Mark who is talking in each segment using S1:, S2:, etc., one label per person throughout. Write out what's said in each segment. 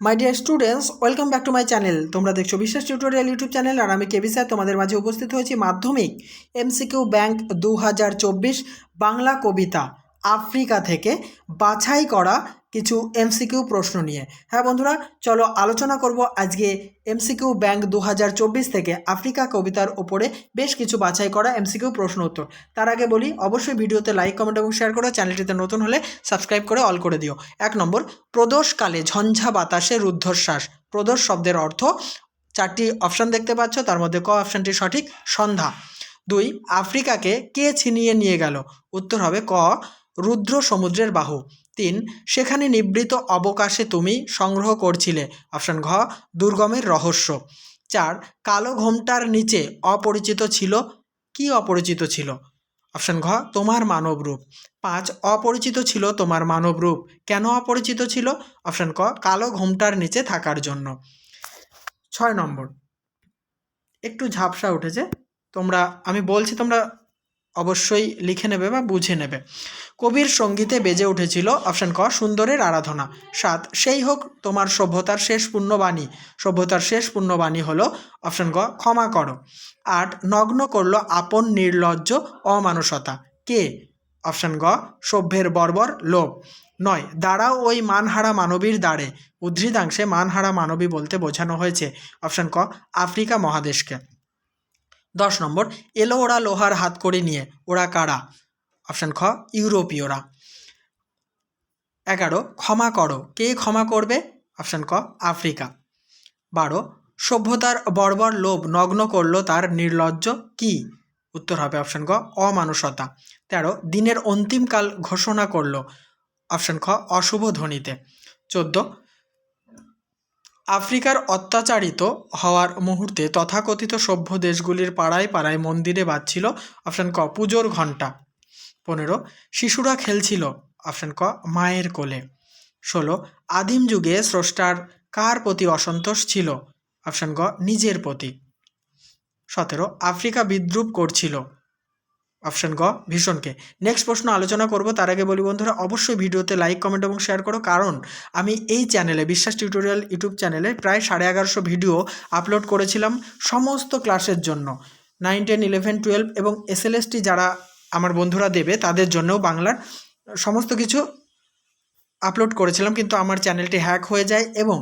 S1: My dear students, welcome back to my channel. তোমরা দেখছো বিশ্বাস টিউটোরিয়াল ইউটিউব চ্যানেল, আর আমি কেবি স্যার তোমাদের মাঝে উপস্থিত হয়েছি মাধ্যমিক এমসিকিউ ব্যাংক 2024 বাংলা কবিতা আফ্রিকা থেকে বাছাই করা কিছু এমসিকিউ প্রশ্ন নিয়ে। হ্যাঁ বন্ধুরা, চলো আলোচনা করব আজকে এমসিকিউ ব্যাংক 2024 থেকে আফ্রিকা কবিতার ওপরে বেশ কিছু বাছাই করা এমসিকিউ প্রশ্ন উত্তর। তার আগে বলি, অবশ্যই ভিডিওতে লাইক, কমেন্ট এবং শেয়ার করো। চ্যানেলটিতে নতুন হলে সাবস্ক্রাইব করে অল করে দিও। 1 নম্বর, প্রদোষকালে ঝঞ্ঝা বাতাসে রুদ্ধশ্বাস। প্রদোষ শব্দের অর্থ, 4টি অপশান দেখতে পাচ্ছ, তার মধ্যে ক অপশানটি সঠিক, সন্ধ্যা। 2, আফ্রিকাকে কে ছিনিয়ে নিয়ে গেল? উত্তর হবে ক, রুদ্র সমুদ্রের বাহু। 3, সেখানে নিবৃত অবকাশে তুমি সংগ্রহ করছিলে। অপশান ঘ, দুর্গমের রহস্য। 4, কালো ঘোমটার নিচে অপরিচিত ছিল। কি অপরিচিত ছিল? অপশান ঘ, তোমার মানবরূপ। 5, অপরিচিত ছিল তোমার মানবরূপ। কেন অপরিচিত ছিল? অপশান ক, কালো ঘোমটার নিচে থাকার জন্য। 6 নম্বর, একটু ঝাপসা উঠেছে, আমি বলছি তোমরা অবশ্যই লিখে নেবে বা বুঝে নেবে। কবির সঙ্গীতে বেজে উঠেছিল। অপশান ক, সুন্দরের আরাধনা। 7, সেই হোক তোমার সভ্যতার শেষ পুণ্যবাণী। সভ্যতার শেষ পুণ্যবাণী হলো অপশান ক, ক্ষমা করো। 8, নগ্ন করলো আপন নির্লজ্জ অমানুষতা। কে? অপশান গ, সভ্যের বর্বর লোভ। 9, দাঁড়াও ওই মানহারা মানবীর দ্বারে। উদ্ধৃতাংশে মানহারা মানবী বলতে বোঝানো হয়েছে অপশান ক, আফ্রিকা মহাদেশকে। 10 নম্বর, এলো ওরা লোহার হাতকড়ি নিয়ে। ওরা কারা? অপশান খ, ইউরোপীয়রা। 11, ক্ষমা করো। কে ক্ষমা করবে? অপশান ক, আফ্রিকা। 12, সভ্যতার বর্বর লোভ নগ্ন করলো তার নির্লজ্জ কি? উত্তর হবে অপশান ক, অমানুষতা। 13, দিনের অন্তিমকাল ঘোষণা করলো। অপশান খ, অশুভ ধ্বনিতে। 14, আফ্রিকার অত্যাচারিত হওয়ার মুহূর্তে তথাকথিত সভ্য দেশগুলির পাড়ায় পাড়ায় মন্দিরে বাজছিল। অপশান ক, পুজোর ঘণ্টা। 15, শিশুরা খেলছিল। অপশান ক, মায়ের কোলে। 16, আদিম যুগে স্রষ্টার কার প্রতি অসন্তোষ ছিল? অপশান ক, নিজের প্রতি। 17, আফ্রিকা বিদ্রুপ করছিল। অপশান গ, ভীষণকে। নেক্সট প্রশ্ন আলোচনা করব, তার আগে বলি বন্ধুরা, অবশ্যই ভিডিওতে লাইক, কমেন্ট এবং শেয়ার করো, কারণ আমি এই চ্যানেলে বিশ্বাস টিউটোরিয়াল ইউটিউব চ্যানেলে প্রায় 1150 ভিডিও আপলোড করেছিলাম সমস্ত ক্লাসের জন্য। 9, 10, 11, 12 এবং এসএলএসটি যারা আমার বন্ধুরা দেবে তাদের জন্যও বাংলার সমস্ত কিছু আপলোড করেছিলাম, কিন্তু আমার চ্যানেলটি হ্যাক হয়ে যায় এবং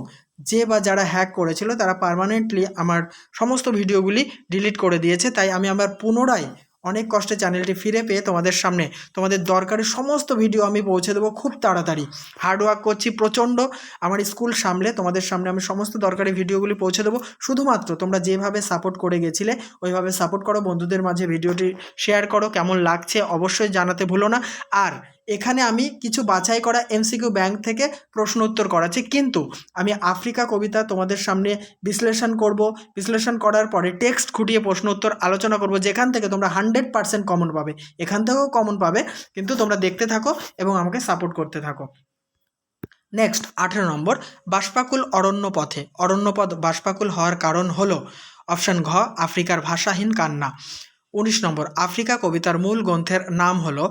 S1: যারা হ্যাক করেছিল তারা পার্মানেন্টলি আমার সমস্ত ভিডিওগুলি ডিলিট করে দিয়েছে। তাই আমি আবার পুনরায় অনেক কষ্টে চ্যানেলটি ফিরে পেয়ে তোমাদের সামনে তোমাদের দরকারি সমস্ত ভিডিও আমি পৌঁছে দেবো খুব তাড়াতাড়ি। হার্ডওয়ার্ক করছি প্রচণ্ড আমার স্কুল সামলে, তোমাদের সামনে আমি সমস্ত দরকারি ভিডিওগুলি পৌঁছে দেবো। শুধুমাত্র তোমরা যেভাবে সাপোর্ট করে গেছিলে ওইভাবে সাপোর্ট করো, বন্ধুদের মাঝে ভিডিওটি শেয়ার করো, কেমন লাগছে অবশ্যই জানাতে ভুলো না। আর এখানে আমি কিছু বাছাই করা এমসিকিউ ব্যাংক থেকে প্রশ্ন উত্তর করাচ্ছি, কিন্তু আমি আফ্রিকা কবিতা তোমাদের সামনে বিশ্লেষণ করার পরে টেক্সট খুঁটিয়ে প্রশ্ন উত্তর আলোচনা করব, যেখান থেকে তোমরা 100% কমন পাবে। এখান থেকেও কমন পাবে, কিন্তু তোমরা দেখতে থাকো এবং আমাকে সাপোর্ট করতে থাকো। নেক্সট 18 নম্বর, বাষ্পাকুল অরণ্য পথে। অরণ্যপথ বাষ্পাকুল হওয়ার কারণ হলো অপশান ঘ, আফ্রিকার ভাষাহীন কান্না। 19 নম্বর, আফ্রিকা কবিতার মূল গ্রন্থের নাম হলো,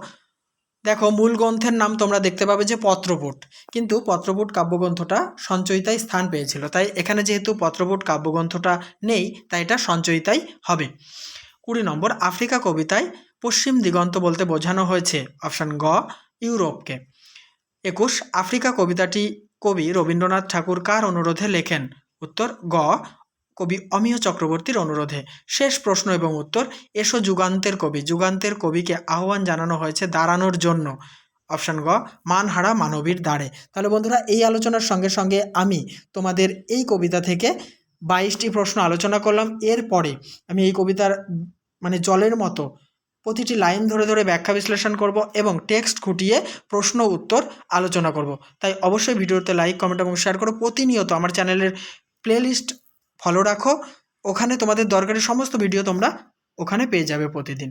S1: দেখো মূল গ্রন্থের নাম তোমরা দেখতে পাবে যে পত্রপুট, কিন্তু পত্রপুট কাব্যগ্রন্থটা সঞ্চয়িতায় স্থান পেয়েছিল, তাই এখানে যেহেতু পত্রপুট কাব্যগ্রন্থটা নেই তাই এটা সঞ্চয়িতাই হবে। 20 নম্বর, আফ্রিকা কবিতায় পশ্চিম দিগন্ত বলতে বোঝানো হয়েছে অপশান গ, ইউরোপকে। 21, আফ্রিকা কবিতাটি কবি রবীন্দ্রনাথ ঠাকুর কার অনুরোধে লেখেন? উত্তর গ, কবি অমিয় চক্রবর্তীর অনুরোধে। শেষ প্রশ্ন এবং উত্তর, এসো যুগান্তের কবি। যুগান্তের কবিকে আহ্বান জানানো হয়েছে দাঁড়ানোর জন্য। অপশান গ, মানহারা মানবীর দ্বারে। তাহলে বন্ধুরা, এই আলোচনার সঙ্গে সঙ্গে আমি তোমাদের এই কবিতা থেকে 22টি প্রশ্ন আলোচনা করলাম। এরপরে আমি এই কবিতার জলের মতো প্রতিটি লাইন ধরে ধরে ব্যাখ্যা বিশ্লেষণ করব এবং টেক্সট খুঁটিয়ে প্রশ্ন উত্তর আলোচনা করব। তাই অবশ্যই ভিডিওতে লাইক, কমেন্ট এবং শেয়ার করো। প্রতিনিয়ত আমার চ্যানেলের প্লেলিস্ট ফলো রাখো, ওখানে তোমাদের দরকারি সমস্ত ভিডিও তোমরা ওখানে পেয়ে যাবে প্রতিদিন।